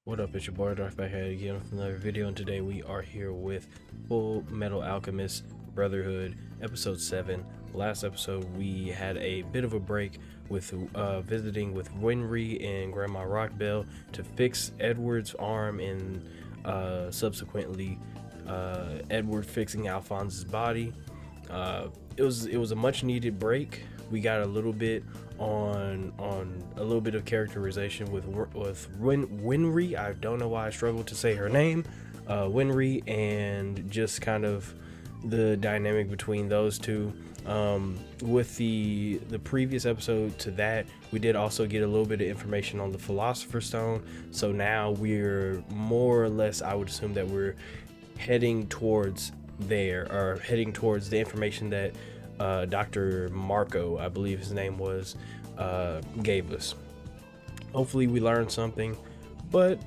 What up, it's your boy Dvrth back at it again with another video, and today we are here with Fullmetal Alchemist Brotherhood episode 7. Last episode we had a bit of a break with visiting with Winry and Grandma Rockbell to fix Edward's arm, and subsequently Edward fixing Alphonse's body. It was a much needed break. We got a little bit on a little bit of characterization with Winry. I don't know why I struggled to say her name, Winry, and just kind of the dynamic between those two. With the previous episode to that, we did also get a little bit of information on the Philosopher's Stone. So now we're more or less, I would assume that we're heading towards there, or heading towards the information that Dr. Marco, I believe his name was, gave us. Hopefully we learned something, but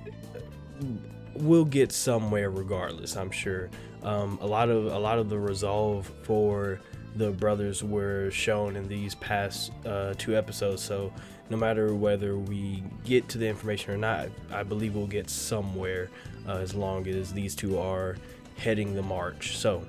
we'll get somewhere regardless, I'm sure. A lot of the resolve for the brothers were shown in these past 2 episodes, so no matter whether we get to the information or not, I believe we'll get somewhere, as long as these two are heading the march. So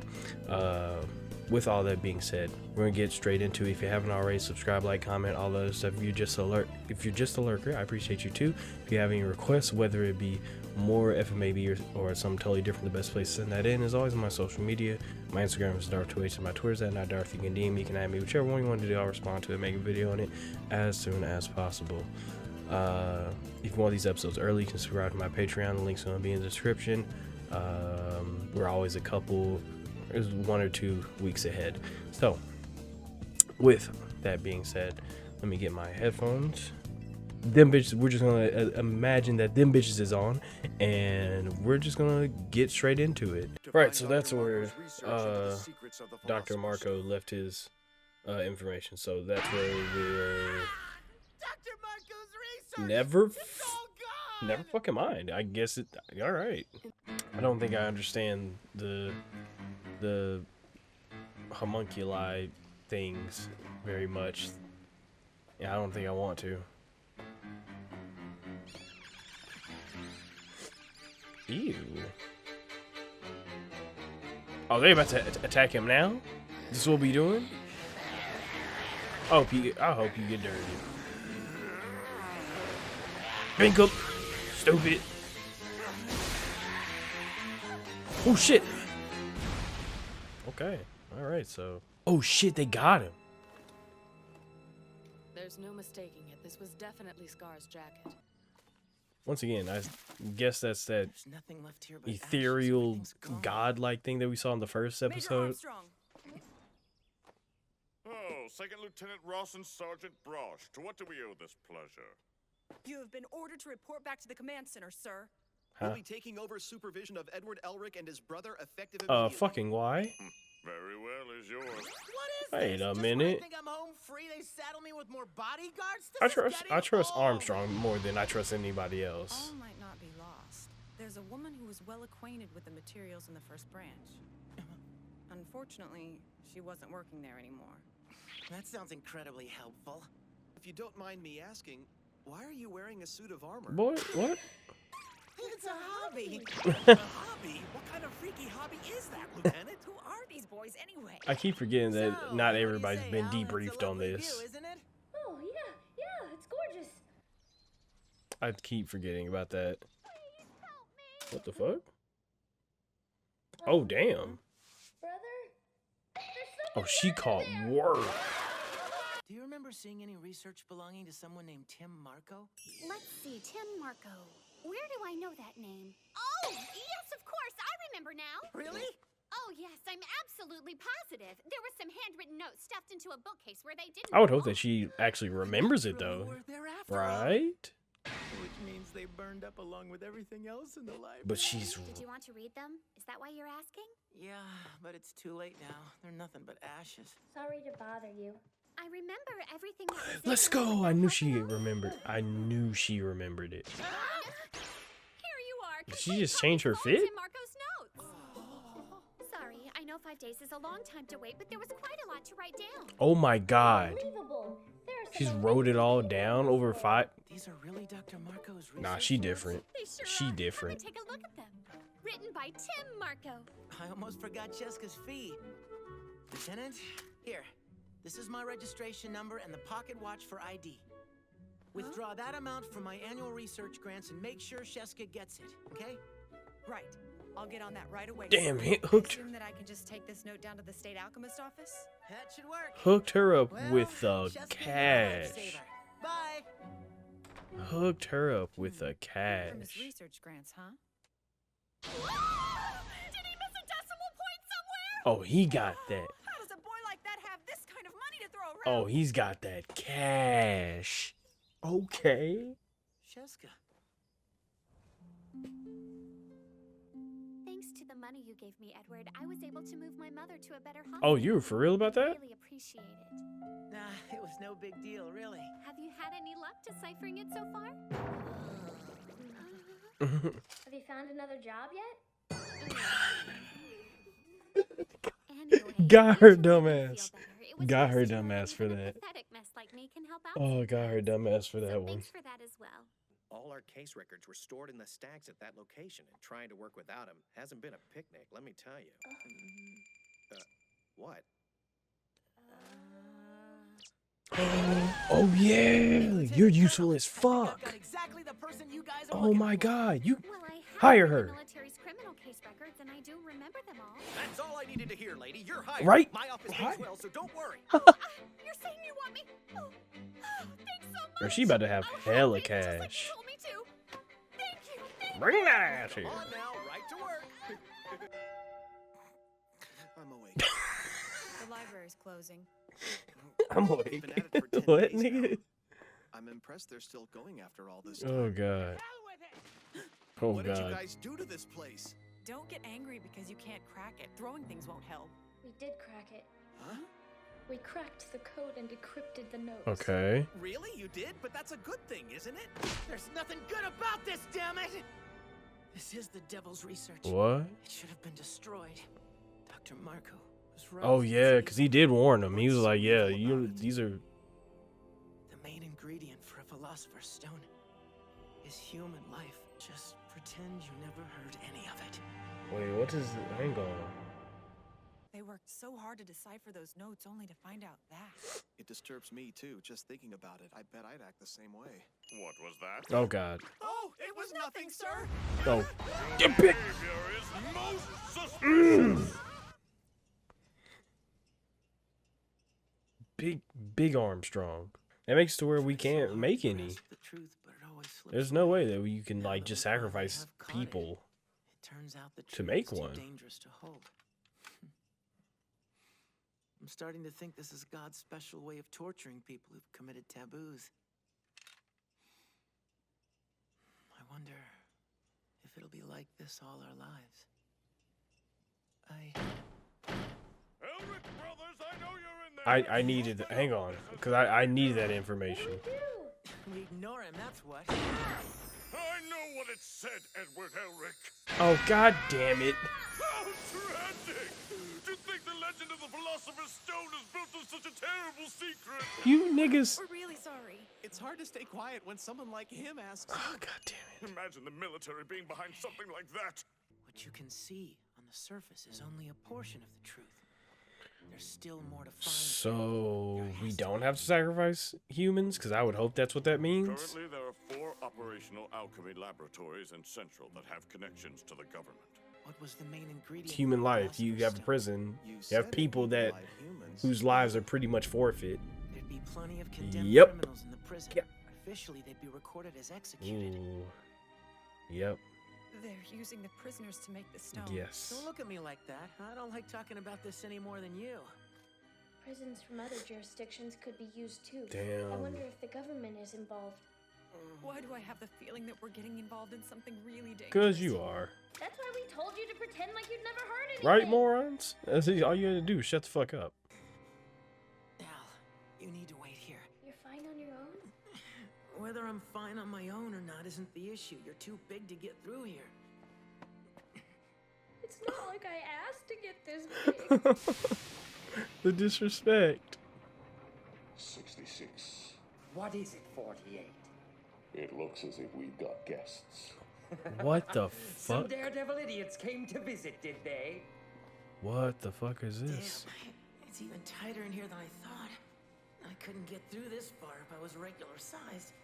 with all that being said, we're gonna get straight into it. If you haven't already, subscribe, like, comment, all those stuff. If you're just a lurker, I appreciate you too. If you have any requests, whether it be more FMAB or something totally different, the best place to send that in is always on my social media. My Instagram is Dvrth, and my Twitter's at NotDarth. You can DM, you can add me, whichever one you want to do. I'll respond to it, make a video on it as soon as possible. If you want these episodes early, you can subscribe to my Patreon. The link's gonna be in the description. We're always a couple, there's 1 or 2 weeks ahead. So with that being said, let me get my headphones. Them bitches, we're just gonna imagine that them bitches is on, and we're just gonna get straight into it. Right, so that's where Dr. Marco left his information. So that's where we're Dr. Marco's research. never fucking mind. I guess it. All right. I don't think I understand the homunculi things very much. Yeah, I don't think I want to. Ew. Oh, they about to attack him now? This is what we doing? I hope you get dirty. Drink up, stupid. Oh shit. Okay. Alright, so. Oh shit, they got him. There's no mistaking it. This was definitely Scar's jacket. Once again, I guess that's that There's nothing left here but ethereal, ashes. Everything's gone. god-like thing that we saw in the first episode. Oh, Second Lieutenant Ross and Sergeant Brosh, to what do we owe this pleasure? You have been ordered to report back to the command center, sir. Huh? We'll be taking over supervision of Edward Elric and his brother effective immediately. Fucking why? Very well is yours. What is Wait this? a Just minute. when I think I'm home free, they saddle me with more bodyguards? This is I getting trust old. Armstrong more than I trust anybody else. All might not be lost. There's a woman who was well acquainted with the materials in the first branch. Unfortunately, she wasn't working there anymore. That sounds incredibly helpful. If you don't mind me asking, why are you wearing a suit of armor? Boy, what? It's a hobby. A hobby? What kind of freaky hobby is that, Lieutenant? Who are these boys anyway? I keep forgetting that So, not what do you everybody's say, been Al? It's a debriefed on lovely this. view, isn't it? Oh, yeah, it's gorgeous. I keep forgetting about that. What the fuck? Oh, damn. Brother? Oh, she caught work. Do you remember seeing any research belonging to someone named Tim Marco? Let's see, Tim Marco. Where do I know that name? Oh, yes, of course. I remember now. Really? Oh, yes, I'm absolutely positive. There were some handwritten notes stuffed into a bookcase where they didn't I would hope belong. that she actually remembers it, Really though. were there after all. Right? Which means they burned up along with everything else in the library. But she's... Did you want to read them? Is that why you're asking? Yeah, but it's too late now. They're nothing but ashes. Sorry to bother you. I remember everything that was in Let's them. go. I knew she remembered. I knew she remembered it. Here you are. Did she just change her fit? In Marco's notes. Sorry, I know 5 days is a long time to wait, but there was quite a lot to write down. Oh my god. Unbelievable. There are She's wrote it all down over 5. These are really Dr. Marco's research Nah, she notes? different. They sure She are. different. Come and take a look at them. Written by Tim Marco. I almost forgot Sheska's fee. Lieutenant, here. This is my registration number and the pocket watch for ID. Withdraw that amount from my annual research grants and make sure Sheska gets it, okay? Right. I'll get on that right away. Damn, he hooked Assume that I can just take this note down to the state alchemist office? That should work. hooked her up Well, with Sheska, you're a cash. lifesaver. Bye. Hooked her up with From his cash. research grants, huh? Did he miss a decimal point somewhere? Oh, he got that. How does a boy like that have this kind of money to throw Oh, around? he's got that cash. Okay. Sheska. Thanks to the money you gave me, Edward, I was able to move my mother to a better hospital. Oh, you were for real about that? Really appreciate it. Nah, it was no big deal, really. Have you had any luck deciphering it so far? Have you found another job yet? Anyway, Got her to make me dumbass. feel better, it was Got nice her to know that dumbass for even a that. pathetic mess like me can help out Oh, got her sometimes. dumbass for that So one. thanks for that as well. All our case records were stored in the stacks at that location, and trying to work without them hasn't been a picnic, let me tell you. What? Oh yeah, you're useful as I've fuck. got exactly the person you guys are Oh looking my for. god, you Well, I have Hire the her. military's criminal case records, and I do remember them all. That's all I needed to hear, lady. You're hired. Right? My office Hi- pays well, so don't worry. You're saying you want me? Oh, thanks so much. Bro, she about to have I'll hella it, just like you cash. told me to. Thank you. Thank Bring that ass Come here. on now, right to work. I'm awake. The library's closing. I'm Been awake. at it for 10 What, days now. nigga? I'm impressed they're still going after all this time. Oh god. Oh What did you god. guys do to this place? Don't get angry because you can't crack it. Throwing things won't help. We did crack it. Huh? We cracked the code and decrypted the notes. Okay. Really? You did? But that's a good thing, isn't it? There's nothing good about this, damn it! This is the devil's research. What? It should have been destroyed. Dr. Marco was right. Oh yeah, cause he did warn him. He was like, "Yeah, you these are." The main ingredient for a philosopher's stone is human life. Just pretend you never heard any of it. Wait, what is? Hang on. They worked so hard to decipher those notes only to find out that. It disturbs me too, just thinking about it. I bet I'd act the same way. What was that? Oh god. Oh, it was nothing, sir. Oh. Your behavior is most suspicious. Big Armstrong. That makes it to where we can't make any. The truth, but it always slips There's no away. way that you can like just sacrifice people. It turns out the to truth make is one. too dangerous to hold. I'm starting to think this is God's special way of torturing people who've committed taboos. I wonder if it'll be like this all our lives. Elric Brothers, I know you're in there. I needed. Hang on, cause I needed that information. We ignore him, that's what. I know what it said, Edward Elric. Oh god damn it! How tragic! To think the legend of the Philosopher's Stone is built on such a terrible secret. You niggas. We're really sorry. It's hard to stay quiet when someone like him asks. Oh god damn it! Imagine the military being behind something like that. What you can see on the surface is only a portion of the truth. There's still more to find. So we don't have to sacrifice humans, cause I would hope that's what that means. Currently, there are 4 operational alchemy laboratories in Central that have connections to the government. What was the main ingredient? It's human for life. You Philosopher's have a Stone? prison. You You said have it people would be that like humans. whose lives are pretty much forfeit. There'd be plenty of condemned Yep. criminals in the prison. Yep. Officially, they'd be recorded as executed. Ooh. Yep. They're using the prisoners to make the stone. Yes. Don't look at me like that. I don't like talking about this any more than you. Prisons from other jurisdictions could be used too. I Damn. wonder if the government is involved. Why do I have the feeling that we're getting involved in something really dangerous? Cause you are. That's why we told you to pretend like you'd never heard anything. Right, morons? That's all you had to do. Shut the fuck up. Al, you need to wait here. You're fine on your own? Whether I'm fine on my own or not isn't the issue. You're too big to get through here. It's not like I asked to get this big. The disrespect. 66. What is it, 48? It looks as if we've got guests. What the Some fuck? daredevil idiots came to visit, did they? What the fuck is this? Damn, it's even tighter in here than I thought. I couldn't get through this far if I was regular sized.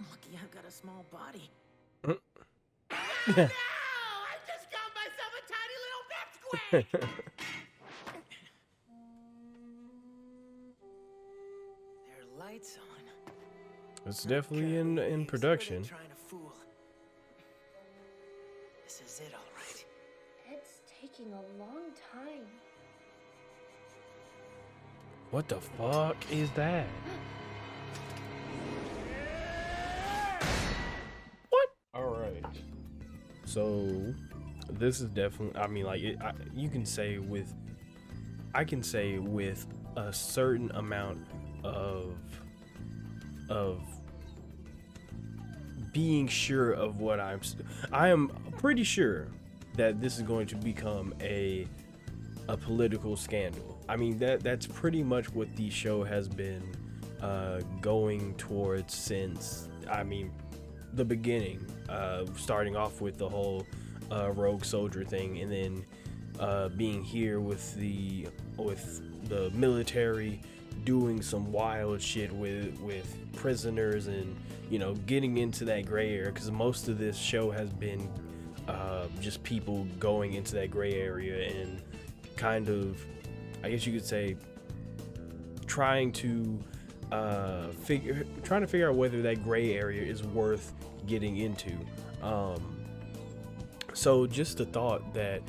Lucky I've got a small body. No! I just got myself a tiny little pipsqueak! There are lights on. It's definitely in production. Trying to fool. This is it, all right. It's taking a long time. What the fuck is that? What? All right. So this is definitely. I mean, like you can say with. I can say with a certain amount of being sure of what I am pretty sure that this is going to become a political scandal. I mean, that's pretty much what the show has been going towards since, I mean, the beginning, starting off with the whole rogue soldier thing, and then being here with the military doing some wild shit with prisoners, and you know, getting into that gray area, because most of this show has been just people going into that gray area and kind of, I guess you could say, trying to figure out whether that gray area is worth getting into. So just the thought that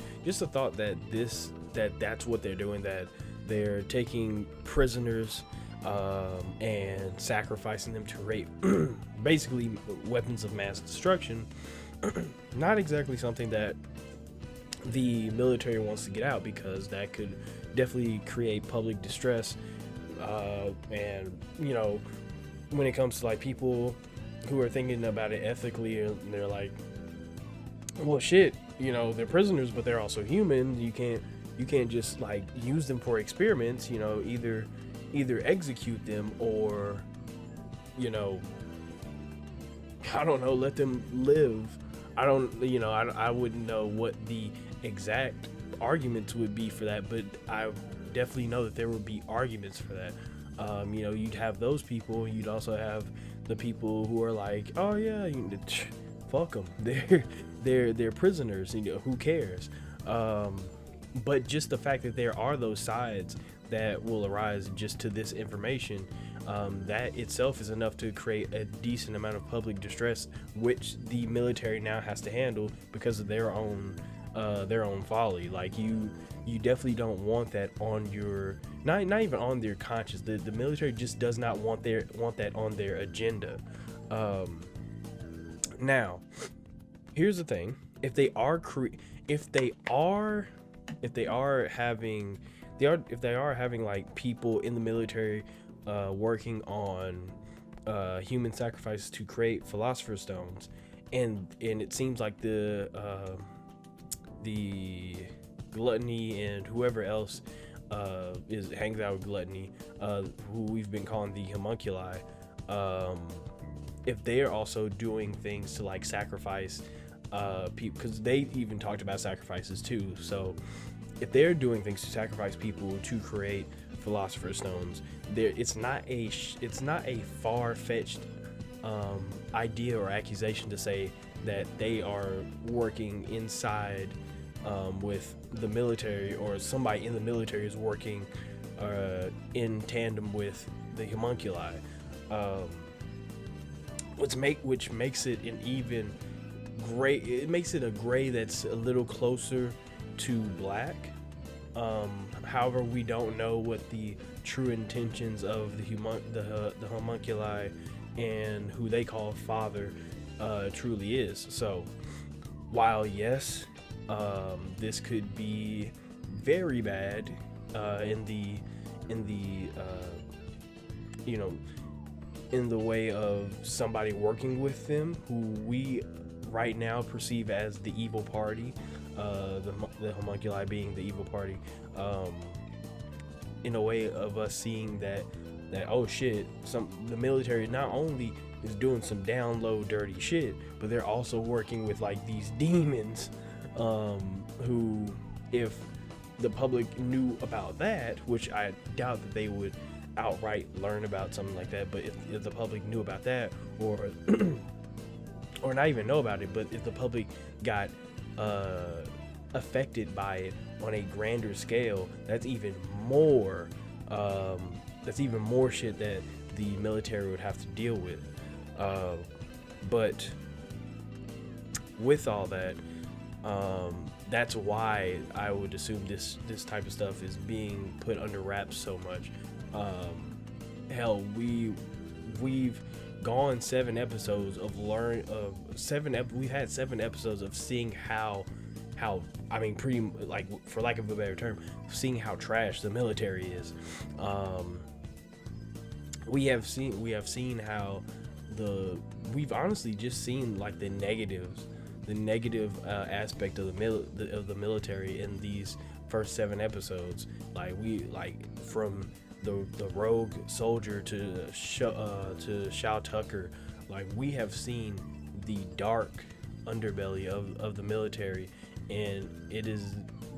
that's what they're doing, that they're taking prisoners and sacrificing them to rape, basically weapons of mass destruction. Not exactly something that the military wants to get out, because that could definitely create public distress. And you know, when it comes to like people who are thinking about it ethically, and they're like, well, shit, you know, they're prisoners, but they're also human. You can't just like use them for experiments. You know, either execute them, or, you know, I don't know, let them live. I wouldn't know what the exact arguments would be for that, but I definitely know that there would be arguments for that. You know, you'd have those people. You'd also have the people who are like, oh yeah, fuck them. They're prisoners. You know, who cares? But just the fact that there are those sides that will arise just to this information, that itself is enough to create a decent amount of public distress, which the military now has to handle because of their own folly. Like you definitely don't want that on your, not even on their conscience. The military just does not want that on their agenda. Now, here's the thing: if they are having like people in the military working on human sacrifices to create philosopher's stones, and it seems like the Gluttony and whoever else hangs out with Gluttony, who we've been calling the homunculi, if they're also doing things to like sacrifice people, because they even talked about sacrifices too. So if they're doing things to sacrifice people to create philosopher's stones, it's not a far-fetched idea or accusation to say that they are working inside with the military, or somebody in the military is working in tandem with the homunculi, which makes it an even gray. It makes it a gray that's a little closer to black. However, we don't know what the true intentions of the homunculi and who they call father truly is. So while yes, this could be very bad in the way of somebody working with them, who we right now perceive as the evil party, the homunculi being the evil party, in a way of us seeing that that, oh shit, the military not only is doing some down low dirty shit, but they're also working with like these demons, who, if the public knew about that, which I doubt that they would outright learn about something like that, but if the public knew about that, or or not even know about it, but if the public got affected by it on a grander scale, that's even more shit that the military would have to deal with. But with all that, that's why I would assume this type of stuff is being put under wraps so much. Hell, we've gone 7 episodes of we've had 7 episodes of seeing how I mean, pretty, like, for lack of a better term, seeing how trash the military is. We have seen how we've honestly just seen like the negative aspect of the military in these first 7 episodes. From the rogue soldier to Shao Tucker, like, we have seen the dark underbelly of the military, and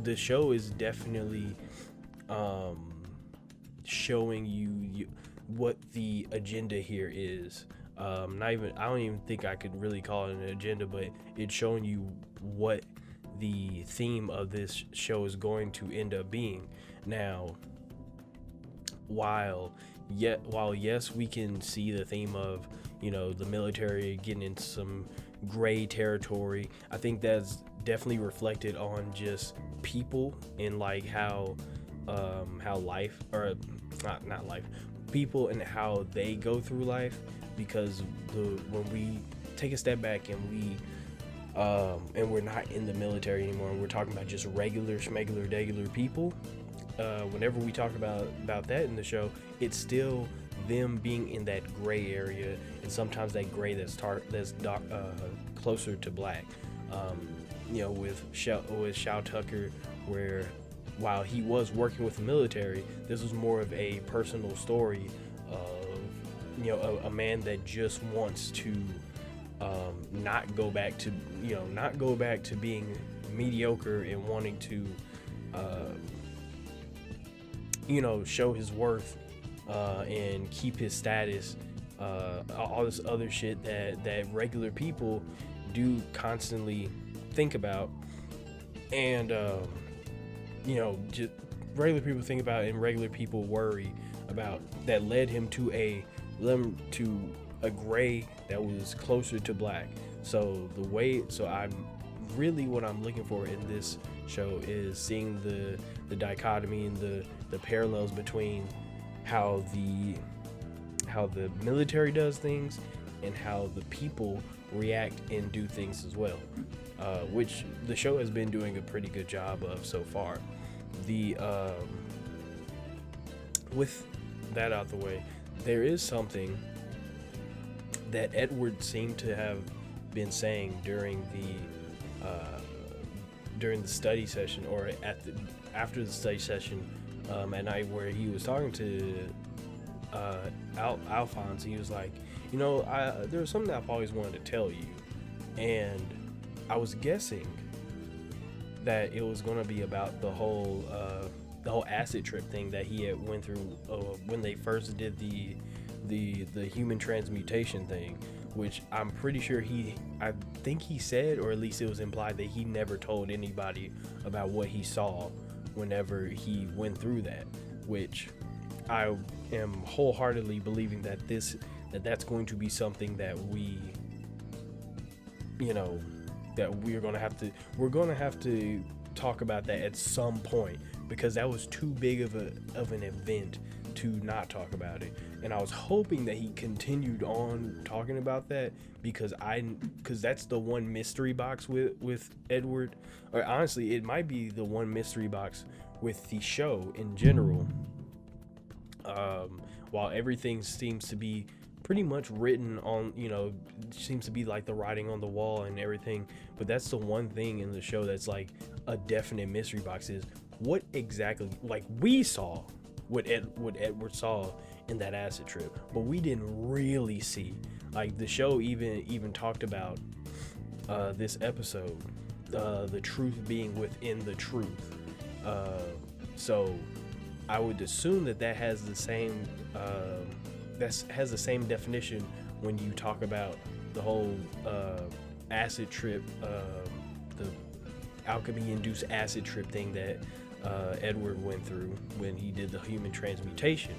the show is definitely showing you what the agenda here is. I don't even think I could really call it an agenda, but it's showing you what the theme of this show is going to end up being. Now, while yes, we can see the theme of, you know, the military getting into some gray territory, I think that's definitely reflected on just people and like how life, or not life, people and how they go through life. Because when we take a step back and we're not in the military anymore, and we're talking about just regular people, whenever we talk about that in the show, it's still them being in that gray area, and sometimes that gray that's closer to black. You know, with Shao Tucker, where while he was working with the military, this was more of a personal story of, you know, a man that just wants to not go back to being mediocre and wanting to show his worth and keep his status, all this other shit that regular people do constantly think about, and just regular people think about and regular people worry about, that led him to a gray that was closer to black. So what I'm looking for in this show is seeing the dichotomy and the parallels between how the military does things and how the people react and do things as well, which the show has been doing a pretty good job of so far. With that out the way, there is something that Edward seemed to have been saying during the study session, or after the study session at night, where he was talking to Alphonse. He was like, there was something I've always wanted to tell you, and I was guessing that it was going to be about the whole acid trip thing that he had went through when they first did the human transmutation thing, which I'm pretty sure I think he said, or at least it was implied, that he never told anybody about what he saw whenever he went through that, which I am wholeheartedly believing that that's going to be something that we're going to have to talk about that at some point, because that was too big of an event to not talk about it. And I was hoping that he continued on talking about that, because that's the one mystery box with Edward, or honestly it might be the one mystery box with the show in general. While everything seems to be pretty much written on, seems to be like the writing on the wall and everything, but that's the one thing in the show that's like a definite mystery box, is what exactly, like, we saw what Edward saw that acid trip, but we didn't really see, like, the show even talked about this episode, the truth being within the truth. So I would assume that has the same has the same definition when you talk about the whole acid trip, the alchemy induced acid trip thing that Edward went through when he did the human transmutation.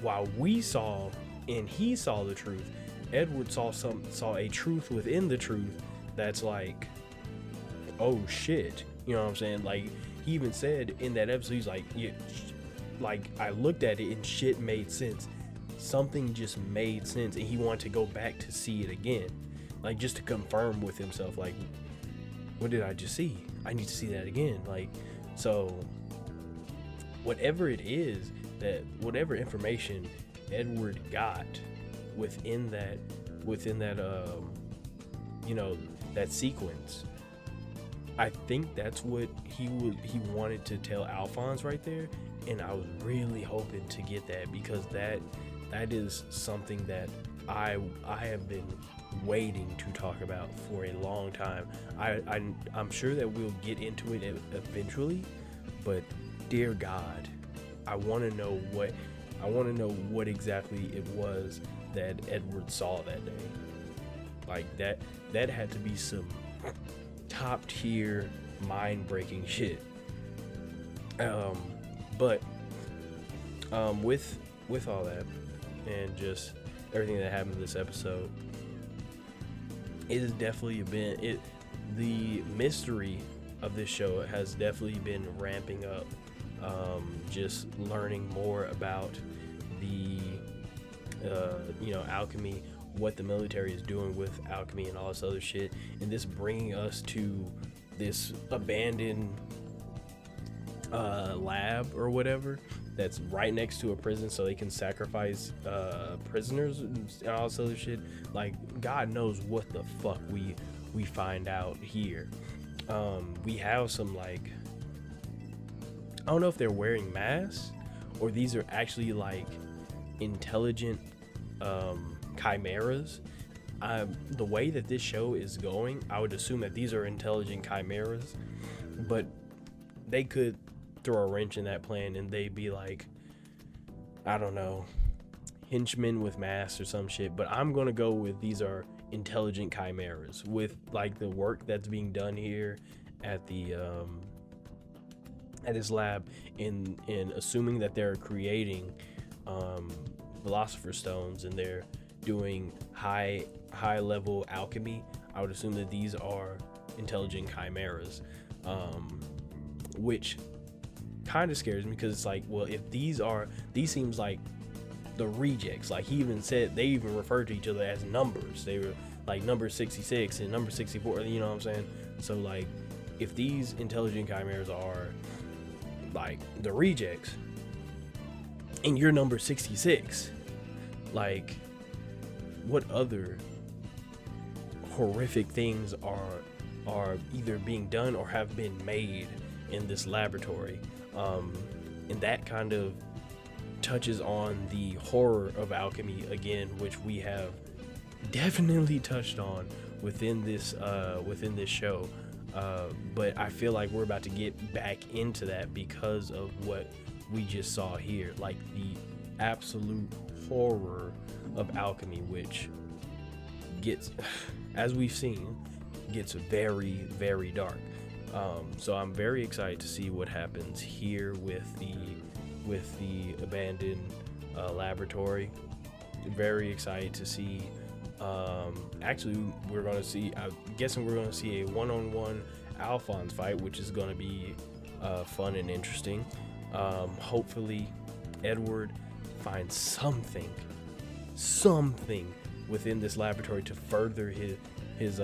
While he saw the truth, Edward saw a truth within the truth that's like, oh shit, you know what I'm saying? Like, he even said in that episode, he's like, yeah, like, I looked at it and shit made sense. Something just made sense, and he wanted to go back to see it again, like, just to confirm with himself, like, what did I just see? I need to see that again. Like, so whatever it is, that whatever information Edward got within that you know, that sequence, I think that's what he wanted to tell Alphonse right there. And I was really hoping to get that, because that is something that I have been waiting to talk about for a long time. I'm sure that we'll get into it eventually, but dear God, I want to know what exactly it was that Edward saw that day. Like, that had to be some top tier mind breaking shit. But with all that and just everything that happened in this episode, it has definitely been the mystery of this show has definitely been ramping up. Just learning more about the you know, alchemy, what the military is doing with alchemy and all this other shit, and this bringing us to this abandoned lab or whatever that's right next to a prison, so they can sacrifice prisoners and all this other shit. Like, God knows what the fuck we find out here. We have some, like, I don't know if they're wearing masks or these are actually like intelligent chimeras. The way that this show is going, I would assume that these are intelligent chimeras, but they could throw a wrench in that plan and they'd be like, I don't know, henchmen with masks or some shit. But I'm gonna go with these are intelligent chimeras with, like, the work that's being done here at the at his lab, in assuming that they're creating philosopher's stones and they're doing high level alchemy. I would assume that these are intelligent chimeras, which kind of scares me, because it's like, well, if these seems like the rejects. Like, he even said, they even referred to each other as numbers. They were like number 66 and number 64, you know what I'm saying? So, like, if these intelligent chimeras are like the rejects and you're number 66, like, what other horrific things are either being done or have been made in this laboratory? And that kind of touches on the horror of alchemy again, which we have definitely touched on within this show. But I feel like we're about to get back into that because of what we just saw here, like the absolute horror of alchemy, which gets, as we've seen, gets very, very dark. So I'm very excited to see what happens here with the abandoned laboratory. Very excited to see. Actually, I'm guessing we're gonna see a one-on-one Alphonse fight, which is gonna be fun and interesting. Hopefully, Edward finds something within this laboratory to further his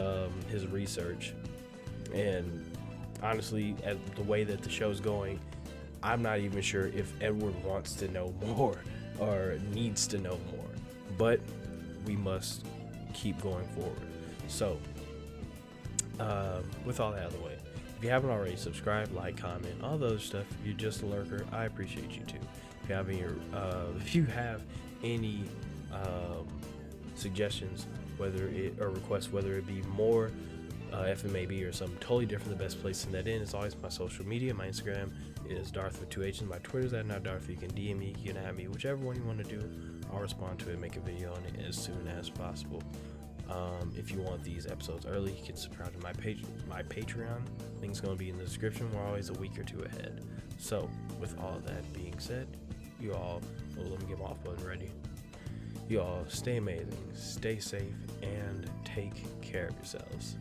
research. And honestly, at the way that the show's going, I'm not even sure if Edward wants to know more or needs to know more, but we must keep going forward. So with all that out of the way, If you haven't already, subscribe, like, comment, all the other stuff. If you're just a lurker, I appreciate you too. If you have any suggestions, requests, whether it be more FMAB or something totally different, the best place to send that in is always my social media. My Instagram is Dvrth with 2 H's. My Twitter's at @Dvrth. You can DM me, you can have me, whichever one you want to do. I'll respond to it, make a video on it as soon as possible. If you want these episodes early, you can subscribe to my Patreon. Link's going to be in the description. We're always a week or two ahead. So, with all of that being said, you all, let me get my off button ready. You all stay amazing, stay safe, and take care of yourselves.